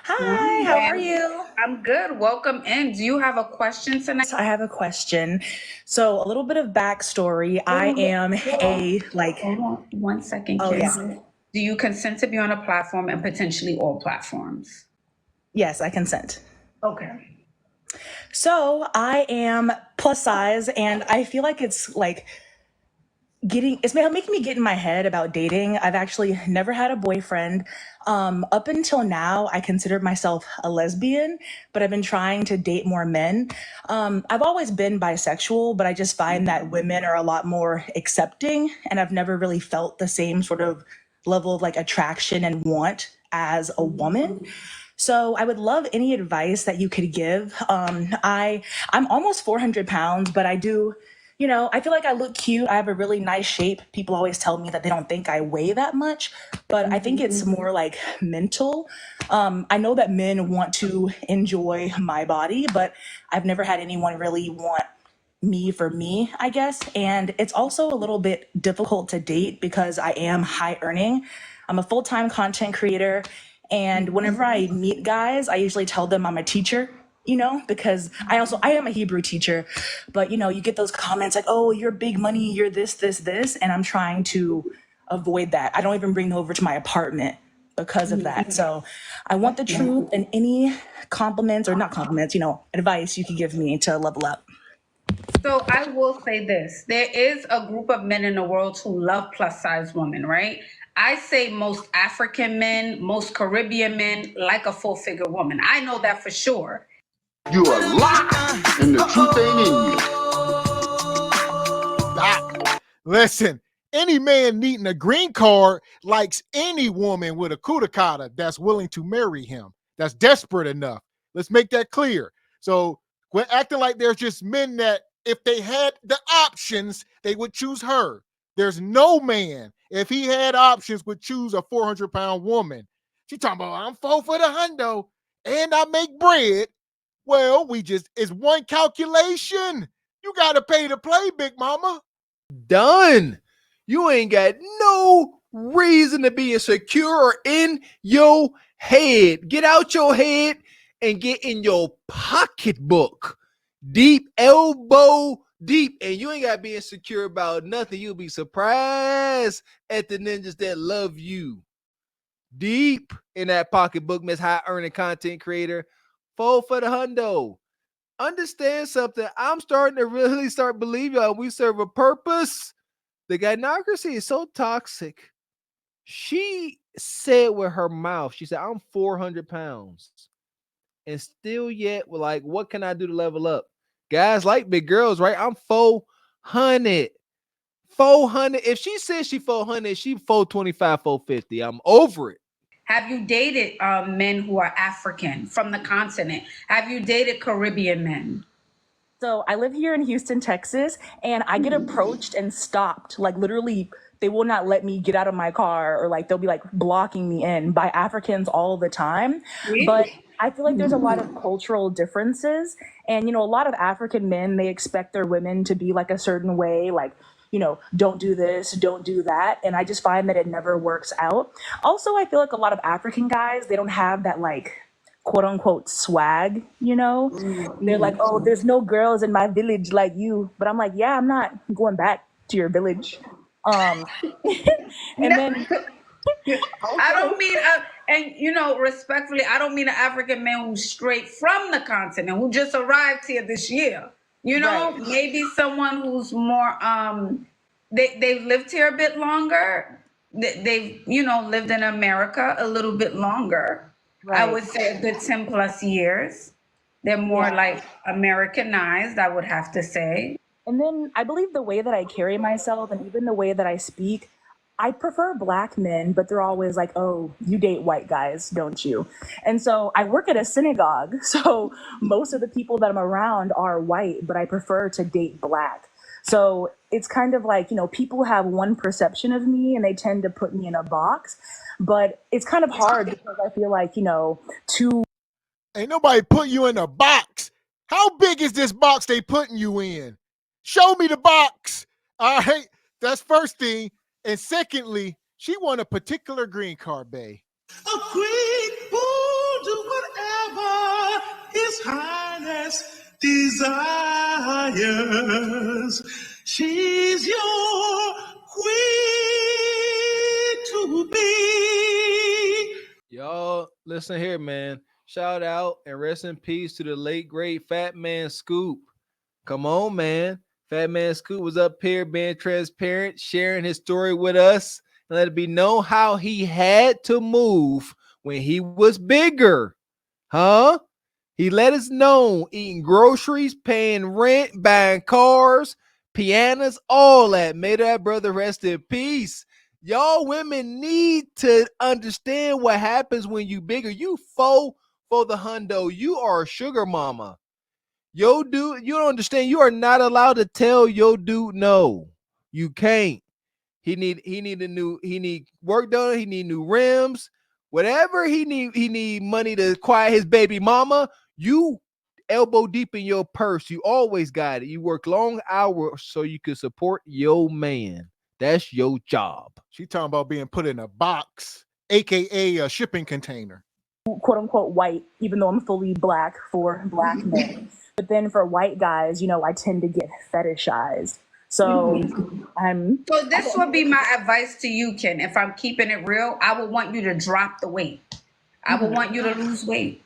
Hi, Morning, how are ma'am. you? I'm good. Welcome in. Do you have a question tonight? I have a question. So, a little bit of backstory. I Hold am on. a Hold on 1 second, oh, yes. Kendra. Do you consent to be on a platform and potentially all platforms? Yes, I consent. Okay. So, I am plus size, and I feel like it's like it's making me get in my head about dating. I've actually never had a boyfriend. Up until now, I considered myself a lesbian, but I've been trying to date more men. I've always been bisexual, but I just find that women are a lot more accepting, and I've never really felt the same sort of level of like attraction and want as a woman. So I would love any advice that you could give. I'm almost 400 pounds, but I feel like I look cute. I have a really nice shape. People always tell me that they don't think I weigh that much, but I think it's more like mental. I know that men want to enjoy my body, but I've never had anyone really want me for me, I guess. And it's also a little bit difficult to date because I am high earning. I'm a full time content creator. And whenever I meet guys, I usually tell them I'm a teacher, because I am a Hebrew teacher. But, you get those comments like, oh, you're big money, you're this, this, this. And I'm trying to avoid that. I don't even bring them over to my apartment because of that. So I want the truth and any compliments or not compliments, advice you could give me to level up. So I will say this. There is a group of men in the world who love plus size women, right? I say most African men, most Caribbean men like a full figure woman. I know that for sure. You a lie, and the truth ain't in you. Listen, any man needing a green card likes any woman with a kudakata that's willing to marry him, that's desperate enough. Let's make that clear. So we're acting like there's just men that if they had the options, they would choose her. There's no man, if he had options, would choose a 400-pound woman. She talking about, I'm 4 for the hundo and I make bread. Well, it's one calculation. You got to pay to play, big mama. Done. You ain't got no reason to be insecure in your head. Get out your head and get in your pocketbook. Deep, elbow deep. And you ain't got to be insecure about nothing. You'll be surprised at the ninjas that love you. Deep in that pocketbook, Miss High Earning Content Creator. 4 for the hundo. Understand something. I'm starting to really start believing y'all. We serve a purpose. The gynocracy is so toxic. She said with her mouth, she said, I'm 400 pounds. And still yet, like, what can I do to level up? Guys like big girls, right? I'm 400. 400. If she says she 400, she 425, 450. I'm over it. Have you dated men who are African from the continent? Have you dated Caribbean men? So I live here in Houston, Texas, and I get approached and stopped. Like literally, they will not let me get out of my car, or like they'll be like blocking me in by Africans all the time. But Really? I feel like there's a lot of cultural differences. And, a lot of African men, they expect their women to be like a certain way, like, don't do this, don't do that. And I just find that it never works out. Also, I feel like a lot of African guys, they don't have that like quote unquote swag, They're like, oh, there's no girls in my village like you. But I'm like, yeah, I'm not going back to your village. Um, and No. then I also, don't mean, and respectfully, I don't mean an African man who's straight from the continent who just arrived here this year. right. Maybe someone who's more, they've lived here a bit longer. They've, lived in America a little bit longer. I Right. would say a good 10 plus years. They're more Yeah. like Americanized, I would have to say. And then I believe the way that I carry myself and even the way that I speak, I prefer black men, but they're always like, oh, you date white guys, don't you? And so I work at a synagogue. So most of the people that I'm around are white, but I prefer to date black. So it's kind of like, people have one perception of me and they tend to put me in a box. But it's kind of hard because I feel like, two Ain't nobody put you in a box. How big is this box they putting you in? Show me the box. All right. That's first thing. And secondly, she want a particular green card, babe. A queen, ooh, do what warriors. She's your queen to be. Y'all, listen here, man. Shout out and rest in peace to the late great Fat Man Scoop. Come on, man. Fat Man Scoop was up here being transparent, sharing his story with us, and let it be known how he had to move when he was bigger. Huh? He let us know, eating groceries, paying rent, buying cars, pianos, all that. May that brother rest in peace. Y'all women need to understand what happens when you bigger. You for the hundo. You are a sugar mama. Yo, dude, you don't understand. You are not allowed to tell your dude no. You can't. He need work done. He need new rims. Whatever he need money to acquire his baby mama. You elbow deep in your purse. You always got it. You work long hours so you can support your man. That's your job. She talking about being put in a box, aka a shipping container. Quote unquote white, even though I'm fully black for black men. But then for white guys, I tend to get fetishized. So So this would be my advice to you, Ken. If I'm keeping it real, I would want you to drop the weight. I would want you to lose weight.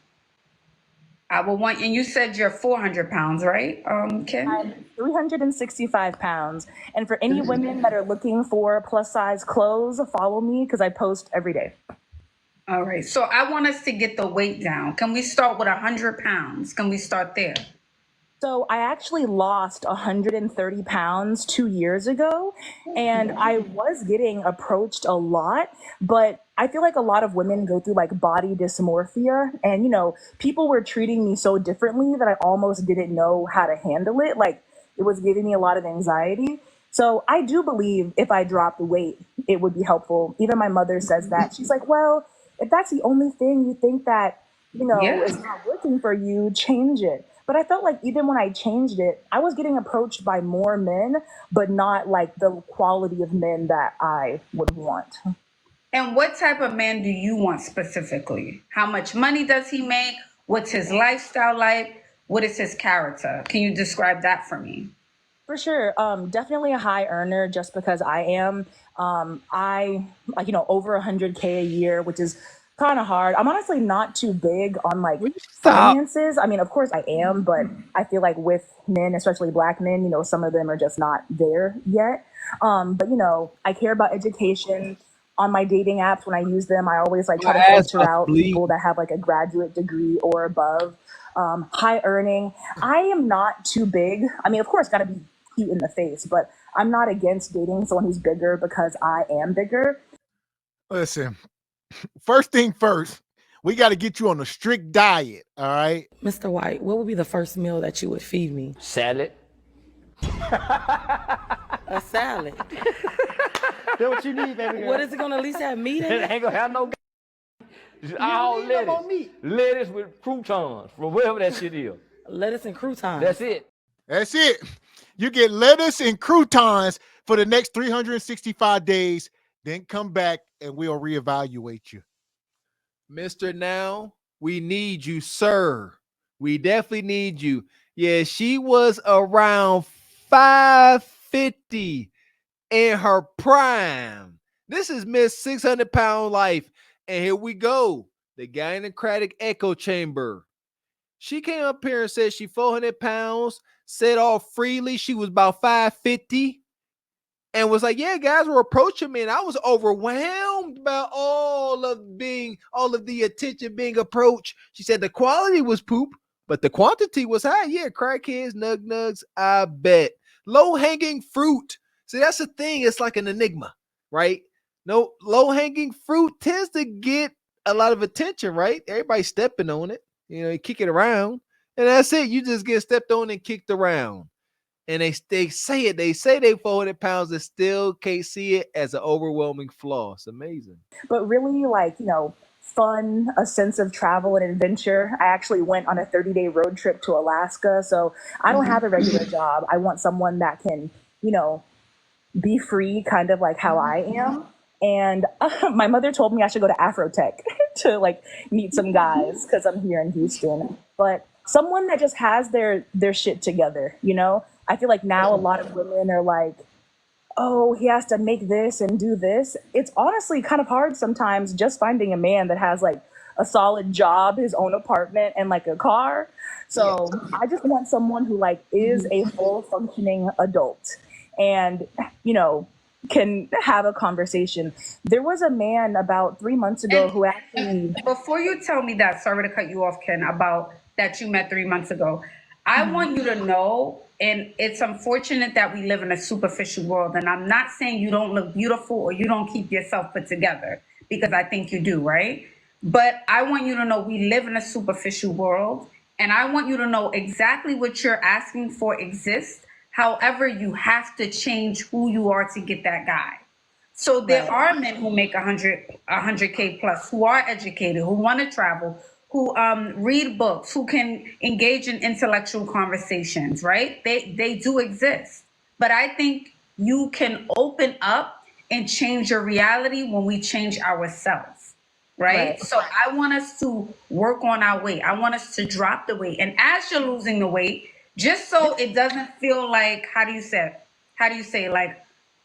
And you said you're 400 pounds, right, Ken? I'm 365 pounds. And for any women that are looking for plus size clothes, follow me because I post every day. All right. So I want us to get the weight down. Can we start with 100 pounds? Can we start there? So I actually lost 130 pounds 2 years ago, and I was getting approached a lot, but I feel like a lot of women go through like body dysmorphia, and people were treating me so differently that I almost didn't know how to handle it. Like it was giving me a lot of anxiety. So I do believe if I dropped weight, it would be helpful. Even my mother says that. She's like, well, if that's the only thing you think that, is not working for you, change it. But I felt like even when I changed it, I was getting approached by more men, but not like the quality of men that I would want. And what type of man do you want specifically? How much money does he make? What's his lifestyle like? What is his character? Can you describe that for me? For sure. Definitely a high earner just because I am. I over 100K a year, which is kind of hard. I'm honestly not too big on like finances. I mean, of course I am, but I feel like with men, especially black men, some of them are just not there yet. But I care about education. On my dating apps, when I use them, I always like try to filter out people that have like a graduate degree or above. High earning. I am not too big. I mean, of course, got to be cute in the face, but I'm not against dating someone who's bigger because I am bigger. Listen, first thing first, we got to get you on a strict diet, all right? Mr. White, what would be the first meal that you would feed me? Salad. A salad. That's what you need, baby girl. What is it gonna at least have meat in It it? ain't gonna have no all lettuce. Lettuce with croutons from wherever that shit is. Lettuce and croutons. That's it. That's it. You get lettuce and croutons for the next 365 days, then come back and we'll reevaluate you. Mr. Now, we need you, sir. We definitely need you. Yeah, she was around 550 in her prime. This is Miss 600-pound life. And here we go. The gynocratic echo chamber. She came up here and said she 400 pounds, said all freely she was about 550, and was like, yeah, guys were approaching me, and I was overwhelmed by all of the attention being approached. She said the quality was poop, but the quantity was high. Yeah, crackheads, nugs, I bet. Low-hanging fruit. See, that's the thing. It's like an enigma, right? No, low-hanging fruit tends to get a lot of attention, right? Everybody's stepping on it. You kick it around, and that's it. You just get stepped on and kicked around. And they say it. They say they 400 pounds and still can't see it as an overwhelming flaw. It's amazing. But really, fun, a sense of travel and adventure. I actually went on a 30-day road trip to Alaska, so I don't have a regular job. I want someone that can, be free, kind of like how I am. And my mother told me I should go to Afrotech to meet some guys because I'm here in Houston. But someone that just has their shit together, I feel like now a lot of women are like, oh, he has to make this and do this. It's honestly kind of hard sometimes just finding a man that has like a solid job, his own apartment, and like a car. So I just want someone who like is a full functioning adult and, you know, can have a conversation. There was a man about 3 months ago who actually. Before you tell me that, sorry to cut you off, Ken, about that you met 3 months ago, I want you to know, and it's unfortunate that we live in a superficial world, and I'm not saying you don't look beautiful or you don't keep yourself put together, because I think you do, right? But I want you to know we live in a superficial world, and I want you to know exactly what you're asking for exists. However, you have to change who you are to get that guy. So there are men who make 100K plus, who are educated, who want to travel, who read books, who can engage in intellectual conversations, right? They do exist. But I think you can open up and change your reality when we change ourselves, right? So I want us to work on our weight. I want us to drop the weight. And as you're losing the weight, just so it doesn't feel like, how do you say, like,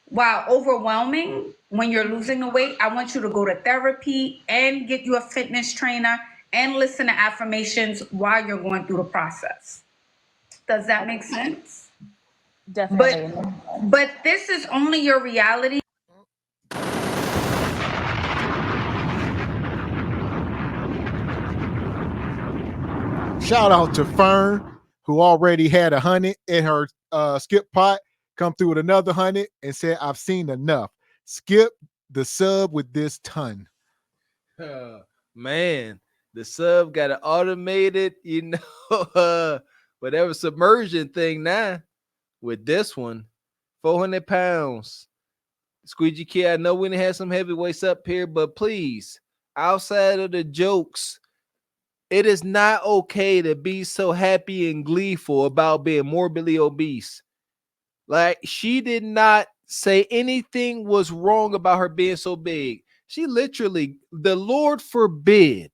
wow, overwhelming when you're losing the weight, I want you to go to therapy and get you a fitness trainer and listen to affirmations while you're going through the process. Does that make sense? Definitely. But this is only your reality. Shout out to Fern, who already had 100 in her skip pot, come through with another 100 and said, I've seen enough. Skip the sub with this ton. Man, the sub got an automated, whatever submersion thing now. With this one, 400 pounds. Squeegee Kid, I know we didn't have some heavyweights up here, but please, outside of the jokes, it is not okay to be so happy and gleeful about being morbidly obese. Like, she did not say anything was wrong about her being so big. She literally, the Lord forbid,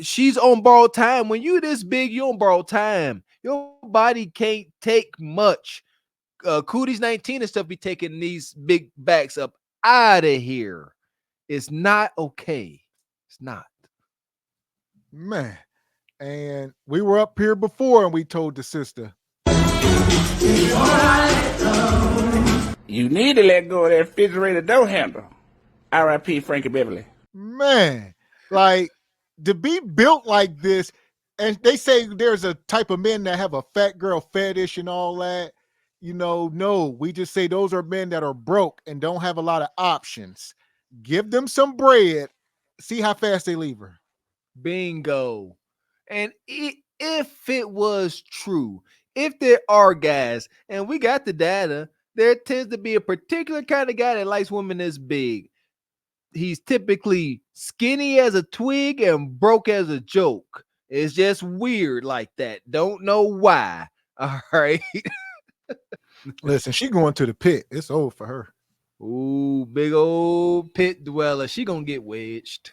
she's on borrowed time. When you this big, you on borrowed time. Your body can't take much. Cooties 19 and stuff be taking these big backs up out of here. It's not okay. It's not. Man. And we were up here before and we told the sister, you need to let go of that refrigerator door handle. R.I.P. Frankie Beverly. Man, like, to be built like this, and they say there's a type of men that have a fat girl fetish and all that. No, we just say those are men that are broke and don't have a lot of options. Give them some bread, see how fast they leave her. Bingo. And if it was true, if there are guys, and we got the data, there tends to be a particular kind of guy that likes women this big. He's typically skinny as a twig and broke as a joke. It's just weird like that. Don't know why. All right. Listen, she going to the pit. It's over for her. Ooh, big old pit dweller. She gonna get wedged.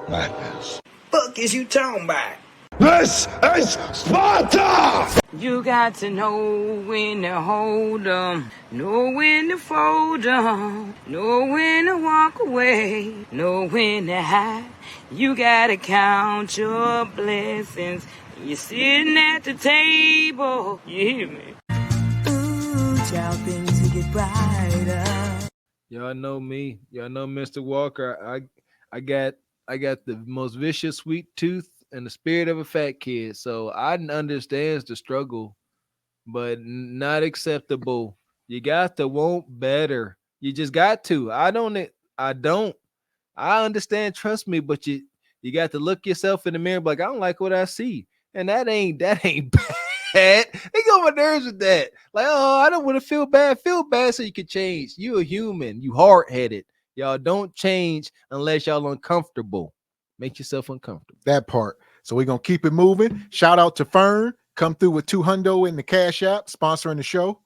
Madness. Fuck is you talking about? This is Sparta! You got to know when to hold 'em, know when to fold 'em, know when to walk away, know when to hide. You gotta count your blessings. You're sitting at the table. You hear me? Ooh, child, things will get brighter. Y'all know me. Y'all know Mr. Walker. I got the most vicious sweet tooth and the spirit of a fat kid. So I understands the struggle, but not acceptable. You got to want better. You just got to. I understand, trust me, but you got to look yourself in the mirror like, I don't like what I see. And that ain't bad. They go my nerves with that. Like, oh, I don't want to feel bad. Feel bad so you can change. You a human. You hard-headed. Y'all don't change unless y'all uncomfortable. Make yourself uncomfortable. That part. So we're going to keep it moving. Shout out to Fern. Come through with $200 in the Cash App, sponsoring the show.